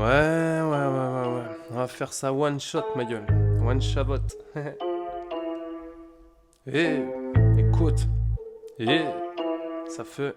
Ouais. On va faire ça one shot, ma gueule. One shot. Écoute. Ça fait.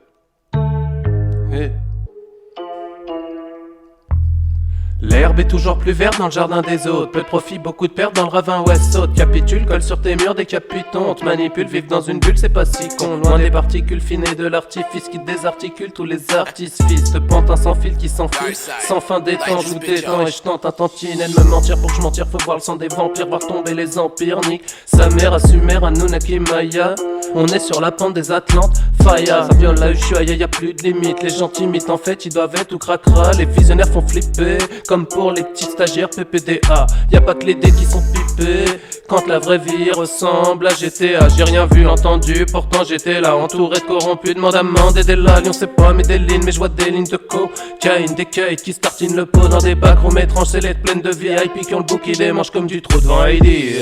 L'herbe est toujours plus verte dans le jardin des autres. Peu de profit, beaucoup de pertes dans le ravin ouest saute. Capitule, colle sur tes murs, décapiton. On te manipule, vivre dans une bulle, c'est pas si con. Loin des particules fines et de l'artifice qui désarticule tous les artistes. Fils de pantin sans fil qui s'enfuit. Sans fin des temps, joue des temps et je tente un tantinet de me mentir. Pour que je mentir, faut voir le sang des vampires, voir tomber les empires. Nique sa mère à Sumer, Anunnaki, Maya. On est sur la pente des Atlantes, Faya. Ça viole la Ushuaïa, y'a plus de limite. Les gens timides en fait, ils doivent être tout cracra. Les visionnaires font flipper, comme pour les petits stagiaires PPDA. Y'a pas que les dés qui sont pipés, quand la vraie vie ressemble à GTA. J'ai rien vu, entendu, pourtant j'étais là. Entouré de corrompus, demande à mander des lags. On sait pas, mais des lignes, mais je vois des lignes de cocaïne. Des kites qui startinent le pot dans des bacs roms étranges. C'est lettres pleines de VIP qui ont le bouc qui démange comme du trou devant Heidi.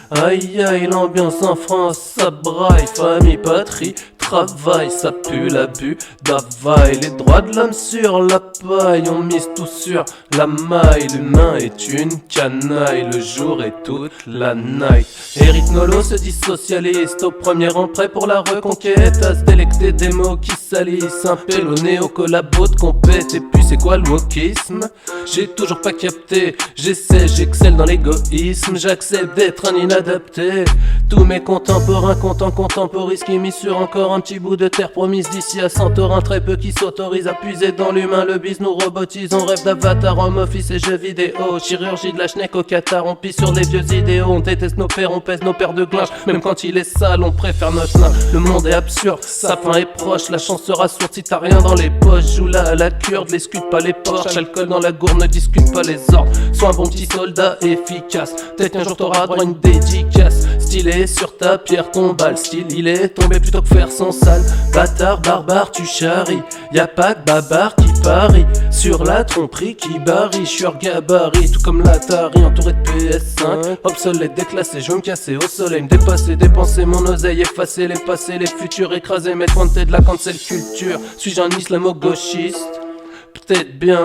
Aïe, l'ambiance en France, ça braille, famille, patrie, travail, ça pue l'abus d'availle. Les droits de l'homme sur la paille, on mise tout sur la maille. L'humain est une canaille, le jour et toute la night. Eric Nolot se dit socialiste, au premier rang prêt pour la reconquête. À se délecter des mots qui salissent, un pélo néo collabo de compète. Et puis c'est quoi le wokisme? J'ai toujours pas capté, j'excelle dans l'égoïsme. J'accepte d'être un inadapté. Tous mes contemporains contemporisent qui mis sur encore un petit bout de terre promise d'ici à Santorin. Très peu qui s'autorisent à puiser dans l'humain. Le bis nous robotise, on rêve d'avatar, home office et jeux vidéo. Chirurgie de la schneck au Qatar, on pisse sur les vieux idéaux. On déteste nos pères, on pèse nos paires de glinges. Même quand il est sale, on préfère notre lin. Le monde est absurde, sa fin est proche. La chance sera sourde si t'as rien dans les poches. Joue là à la kurde, l'escute pas les porches. Alcool dans la gourde, ne discute pas les ordres. Sois un bon petit soldat efficace. Peut-être qu'un jour t'auras droit à une dédicace. Stylé sur ta pierre, ton bal. Style, il est tombé plutôt que faire son sale. Bâtard, barbare, tu charries. Y'a pas que babar qui parie sur la tromperie qui barille. Je suis hors gabarit, tout comme l'Atari, entouré de PS5. Obsolète, déclassé, je veux me casser au soleil, me dépasser, dépenser mon oseille, effacer les passés, les futurs, écraser, mettre pointé de la cancel culture. Suis-je un islamo-gauchiste? Peut-être bien,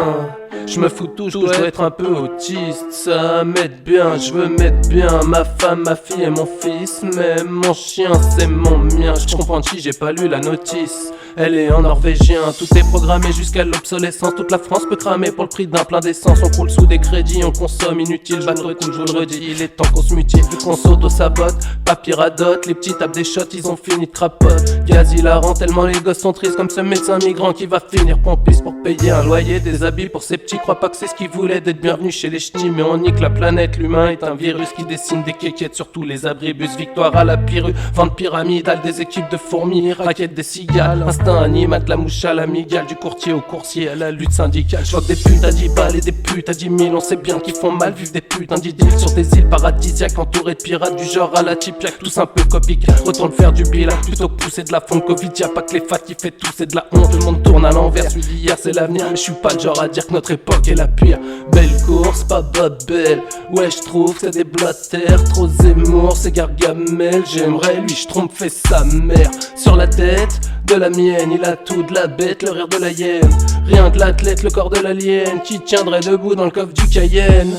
je me fous toujours, je dois être un peu autiste. Ça m'aide bien, je veux mettre bien ma femme, ma fille et mon fils. Mais mon chien c'est mon mien, je comprends si j'ai pas lu la notice. Elle est en norvégien, tout est programmé jusqu'à l'obsolescence. Toute la France peut cramer pour le prix d'un plein d'essence. On coule sous des crédits, on consomme inutile. Bateau cool, je vous le redis, il est temps qu'on se mutile. Vu qu'on s'auto-sabote, pas piradote. Les petits tapent des shots, ils ont fini de crapote. Gaz hilarant, tellement les gosses sont tristes. Comme ce médecin migrant qui va finir pompiste pour payer un loyer, des habits pour ces petits. Crois pas que c'est ce qu'ils voulaient, d'être bienvenus chez les ch'tis. Mais on nique la planète, l'humain est un virus qui dessine des kékettes sur tous les abribus. Victoire à la Pyrrhus, vente pyramidale, des équipes de fourmis, raquettes des cigales. Instinct animal, de la mouche à l'amigale, du courtier au coursier à la lutte syndicale. Je vois que des putes à 10 balles et des putes à 10 000. On sait bien qu'ils font mal, vivent des putains d'idylles sur des îles paradisiaques, entourés de pirates du genre à la Tipiak. Tous un peu copiques, retourne faire du bilan plutôt que pousser de la fonte Covid. Y'a pas que les fats qui fait tout, c'est de la honte. Tout le monde tourne à l'envers, celui d'hier c'est l'avenir. Mais je suis pas le genre à dire que notre époque est la pire. Belle course, pas belle. Ouais, je trouve que c'est des blatters. Trop Zemmour, c'est Gargamel. J'aimerais lui, je trompe, fait sa mère. Sur la tête de la mienne, il a tout de la bête, le rire de la hyène. Rien de l'athlète, le corps de l'alien qui tiendrait debout dans le coffre du Cayenne.